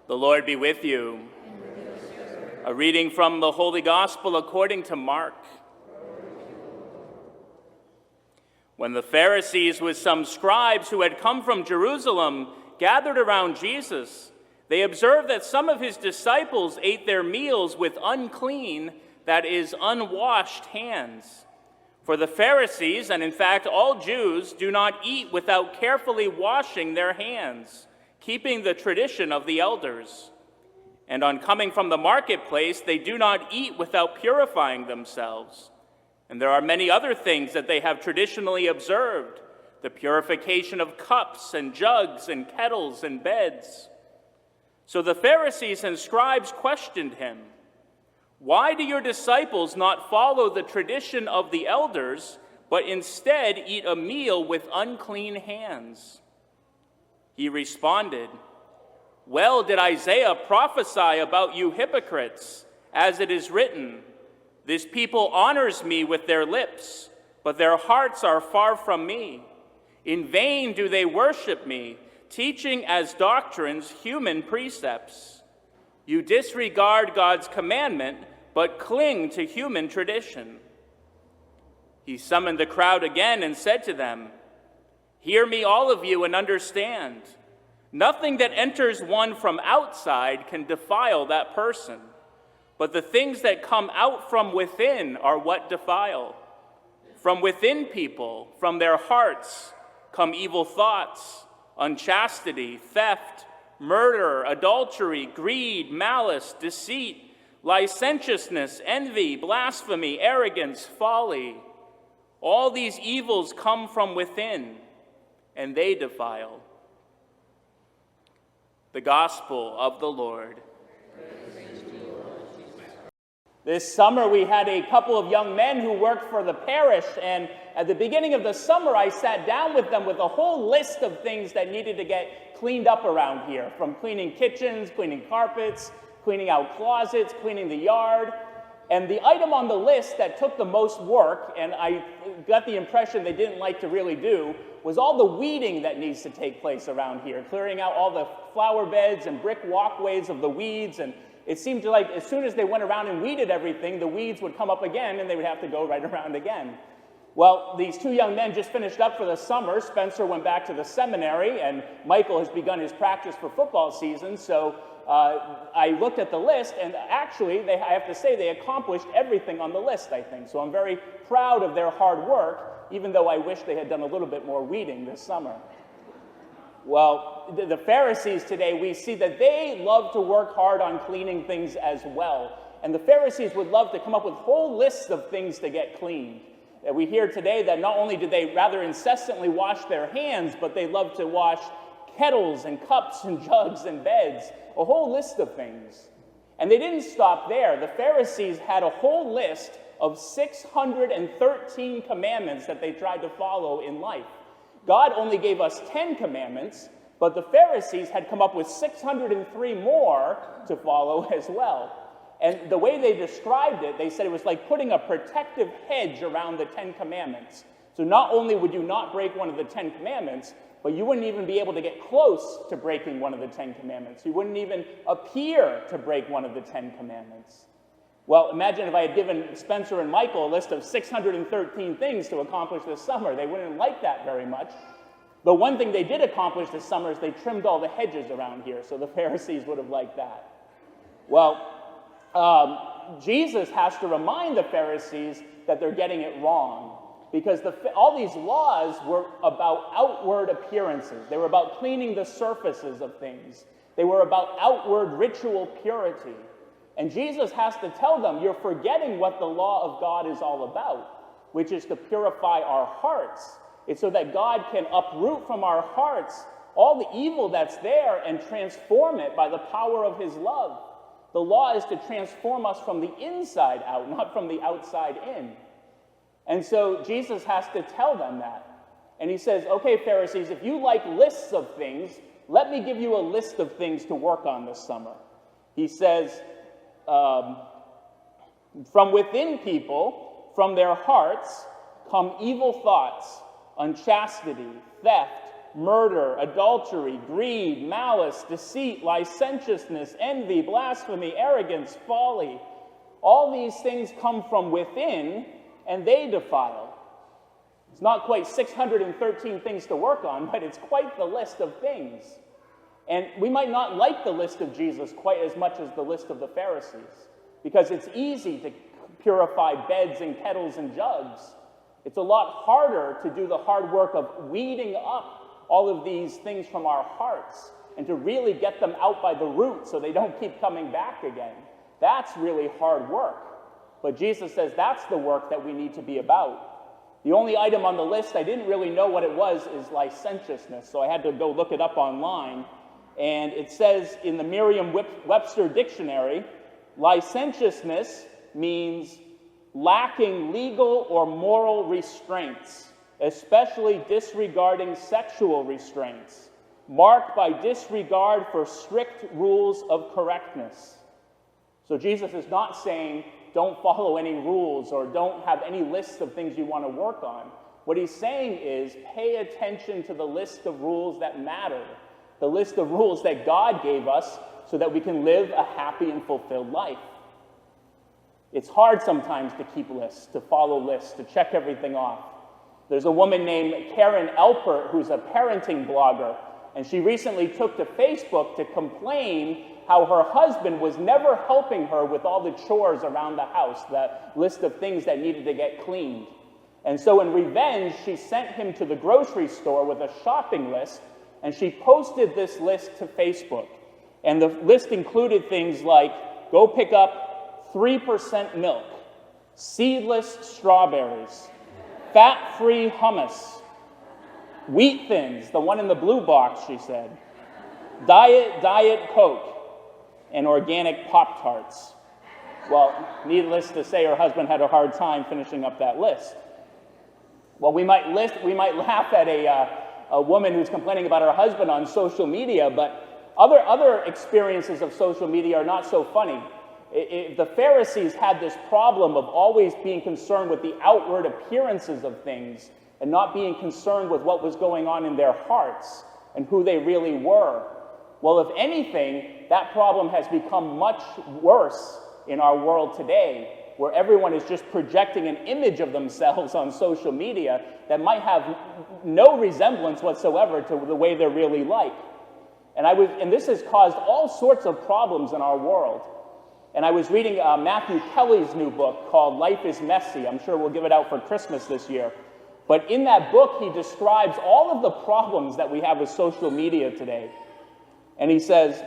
The Lord be with you. A reading from the Holy Gospel according to Mark. When the Pharisees with some scribes who had come from Jerusalem gathered around Jesus, they observed that some of his disciples ate their meals with unclean, that is, unwashed hands. For the Pharisees, and in fact all Jews, do not eat without carefully washing their hands, keeping the tradition of the elders. And on coming from the marketplace, they do not eat without purifying themselves. And there are many other things that they have traditionally observed, the purification of cups and jugs and kettles and beds. So the Pharisees and scribes questioned him, "Why do your disciples not follow the tradition of the elders, but instead eat a meal with unclean hands?" He responded, "Well did Isaiah prophesy about you hypocrites, as it is written, 'This people honors me with their lips, but their hearts are far from me. In vain do they worship me, teaching as doctrines human precepts. You disregard God's commandment, but cling to human tradition.'" He summoned the crowd again and said to them, "Hear me, all of you, and understand. Nothing that enters one from outside can defile that person, but the things that come out from within are what defile. From within people, from their hearts, come evil thoughts, unchastity, theft, murder, adultery, greed, malice, deceit, licentiousness, envy, blasphemy, arrogance, folly. All these evils come from within, and they defile." The Gospel of the Lord. This summer we had a couple of young men who worked for the parish, and at the beginning of the summer I sat down with them with a whole list of things that needed to get cleaned up around here, from cleaning kitchens, cleaning carpets, cleaning out closets, cleaning the yard. And the item on the list that took the most work, and I got the impression they didn't like to really do, was all the weeding that needs to take place around here, clearing out all the flower beds and brick walkways of the weeds. And it seemed like as soon as they went around and weeded everything, the weeds would come up again and they would have to go right around again. Well, these two young men just finished up for the summer. Spencer went back to the seminary, and Michael has begun his practice for football season. So I looked at the list, and actually, I have to say, they accomplished everything on the list, I think. So I'm very proud of their hard work, even though I wish they had done a little bit more weeding this summer. Well, the Pharisees today, we see that they love to work hard on cleaning things as well. And the Pharisees would love to come up with whole lists of things to get cleaned. We hear today that not only did they rather incessantly wash their hands, but they love to wash kettles and cups and jugs and beds, a whole list of things. And they didn't stop there. The Pharisees had a whole list of 613 commandments that they tried to follow in life. God only gave us 10 commandments, but the Pharisees had come up with 603 more to follow as well. And the way they described it, they said it was like putting a protective hedge around the 10 commandments. So not only would you not break one of the 10 commandments, but you wouldn't even be able to get close to breaking one of the 10 commandments. You wouldn't even appear to break one of the 10 commandments. Well, imagine if I had given Spencer and Michael a list of 613 things to accomplish this summer. They wouldn't like that very much. The one thing they did accomplish this summer is they trimmed all the hedges around here, so the Pharisees would have liked that. Well, Jesus has to remind the Pharisees that they're getting it wrong, because all these laws were about outward appearances. They were about cleaning the surfaces of things. They were about outward ritual purity. And Jesus has to tell them, you're forgetting what the law of God is all about, which is to purify our hearts. It's so that God can uproot from our hearts all the evil that's there and transform it by the power of his love. The law is to transform us from the inside out, not from the outside in. And so Jesus has to tell them that. And he says, okay, Pharisees, if you like lists of things, let me give you a list of things to work on this summer. He says, from within people, from their hearts, come evil thoughts, unchastity, theft, murder, adultery, greed, malice, deceit, licentiousness, envy, blasphemy, arrogance, folly. All these things come from within, and they defile. It's not quite 613 things to work on, but it's quite the list of things. And we might not like the list of Jesus quite as much as the list of the Pharisees, because it's easy to purify beds and kettles and jugs. It's a lot harder to do the hard work of weeding up all of these things from our hearts and to really get them out by the root so they don't keep coming back again. That's really hard work. But Jesus says that's the work that we need to be about. The only item on the list, I didn't really know what it was, is licentiousness, so I had to go look it up online. And it says in the Merriam-Webster dictionary, licentiousness means lacking legal or moral restraints, especially disregarding sexual restraints, marked by disregard for strict rules of correctness. So Jesus is not saying don't follow any rules or don't have any lists of things you want to work on. What he's saying is pay attention to the list of rules that matter, the list of rules that God gave us so that we can live a happy and fulfilled life. It's hard sometimes to keep lists, to follow lists, to check everything off. There's a woman named Karen Elpert who's a parenting blogger, and she recently took to Facebook to complain how her husband was never helping her with all the chores around the house, the list of things that needed to get cleaned. And so in revenge, she sent him to the grocery store with a shopping list, and she posted this list to Facebook. And the list included things like, go pick up 3% milk, seedless strawberries, fat-free hummus, wheat thins, the one in the blue box, she said, diet Coke, and organic Pop-Tarts. Well, needless to say, her husband had a hard time finishing up that list. Well, we might laugh at a woman who's complaining about her husband on social media, but other experiences of social media are not so funny. The Pharisees had this problem of always being concerned with the outward appearances of things and not being concerned with what was going on in their hearts and who they really were. Well, if anything, that problem has become much worse in our world today, where everyone is just projecting an image of themselves on social media that might have no resemblance whatsoever to the way they're really like. And this has caused all sorts of problems in our world. And I was reading Matthew Kelly's new book called Life is Messy. I'm sure we'll give it out for Christmas this year. But in that book, he describes all of the problems that we have with social media today. And he says,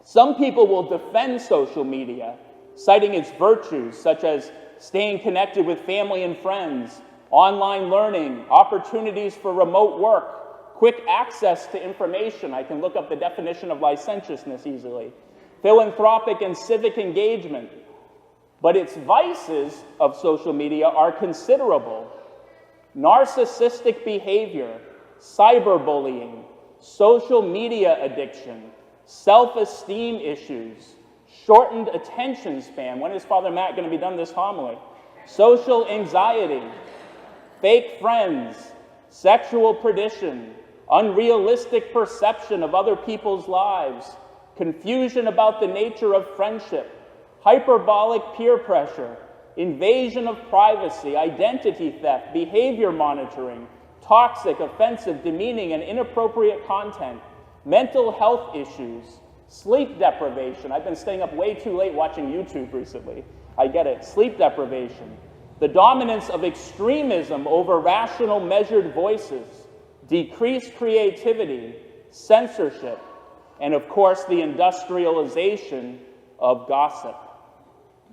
some people will defend social media, citing its virtues, such as staying connected with family and friends, online learning, opportunities for remote work, quick access to information. I can look up the definition of licentiousness easily. Philanthropic and civic engagement. But its vices of social media are considerable. Narcissistic behavior, cyberbullying, social media addiction, self-esteem issues, shortened attention span. When is Father Matt going to be done this homily? Social anxiety, fake friends, sexual perdition, unrealistic perception of other people's lives, confusion about the nature of friendship, hyperbolic peer pressure, invasion of privacy, identity theft, behavior monitoring, toxic, offensive, demeaning, and inappropriate content, mental health issues, sleep deprivation. I've been staying up way too late watching YouTube recently. I get it. Sleep deprivation. The dominance of extremism over rational, measured voices, decreased creativity, censorship, and of course the industrialization of gossip.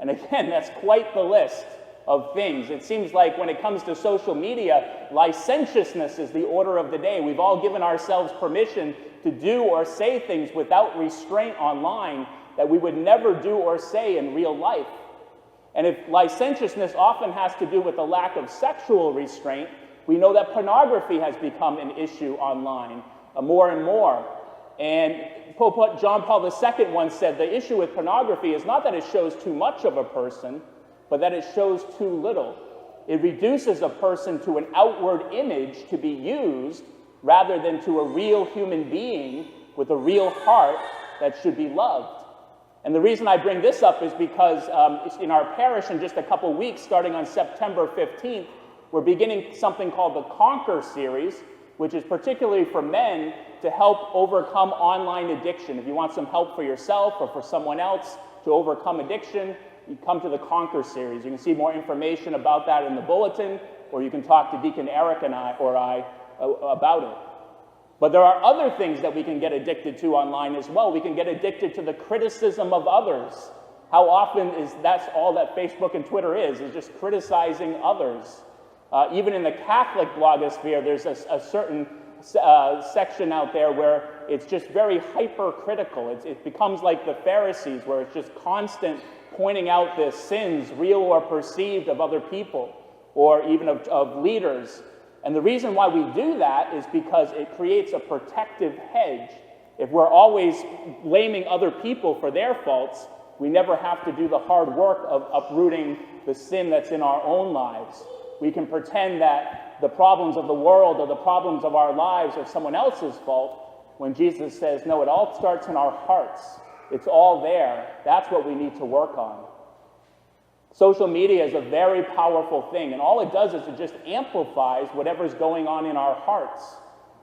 And again, that's quite the list of things. It seems like when it comes to social media, licentiousness is the order of the day. We've all given ourselves permission to do or say things without restraint online that we would never do or say in real life. And if licentiousness often has to do with a lack of sexual restraint, we know that pornography has become an issue online more and more. And Pope John Paul II once said, the issue with pornography is not that it shows too much of a person, but that it shows too little. It reduces a person to an outward image to be used rather than to a real human being with a real heart that should be loved. And the reason I bring this up is because in our parish in just a couple weeks, starting on September 15th, we're beginning something called the Conquer series, which is particularly for men to help overcome online addiction. If you want some help for yourself or for someone else to overcome addiction, you come to the Conquer series. You can see more information about that in the bulletin, or you can talk to Deacon Eric and I about it. But there are other things that we can get addicted to online as well. We can get addicted to the criticism of others. How often that's all that Facebook and Twitter is just criticizing others. Even in the Catholic blogosphere, there's a certain section out there where it's just very hypercritical. It becomes like the Pharisees, where it's just constant pointing out the sins, real or perceived, of other people, or even of leaders. And the reason why we do that is because it creates a protective hedge. If we're always blaming other people for their faults, we never have to do the hard work of uprooting the sin that's in our own lives. We can pretend that the problems of the world or the problems of our lives are someone else's fault, when Jesus says, no, it all starts in our hearts. It's all there. That's what we need to work on. Social media is a very powerful thing, and all it does is it just amplifies whatever's going on in our hearts.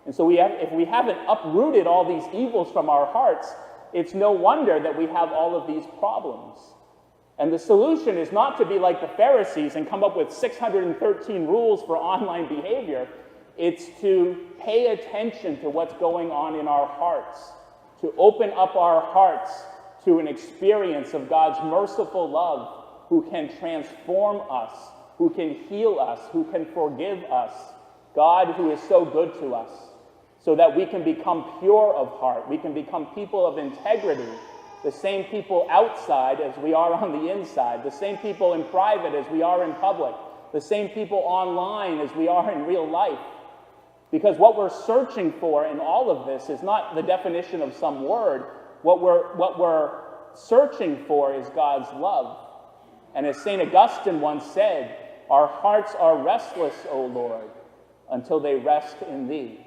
And so if we haven't uprooted all these evils from our hearts, it's no wonder that we have all of these problems. And the solution is not to be like the Pharisees and come up with 613 rules for online behavior. It's to pay attention to what's going on in our hearts, to open up our hearts to an experience of God's merciful love, who can transform us, who can heal us, who can forgive us. God who is so good to us, so that we can become pure of heart. We can become people of integrity, the same people outside as we are on the inside, the same people in private as we are in public, the same people online as we are in real life. Because what we're searching for in all of this is not the definition of some word. What we're searching for is God's love. And as St. Augustine once said, our hearts are restless, O Lord, until they rest in thee.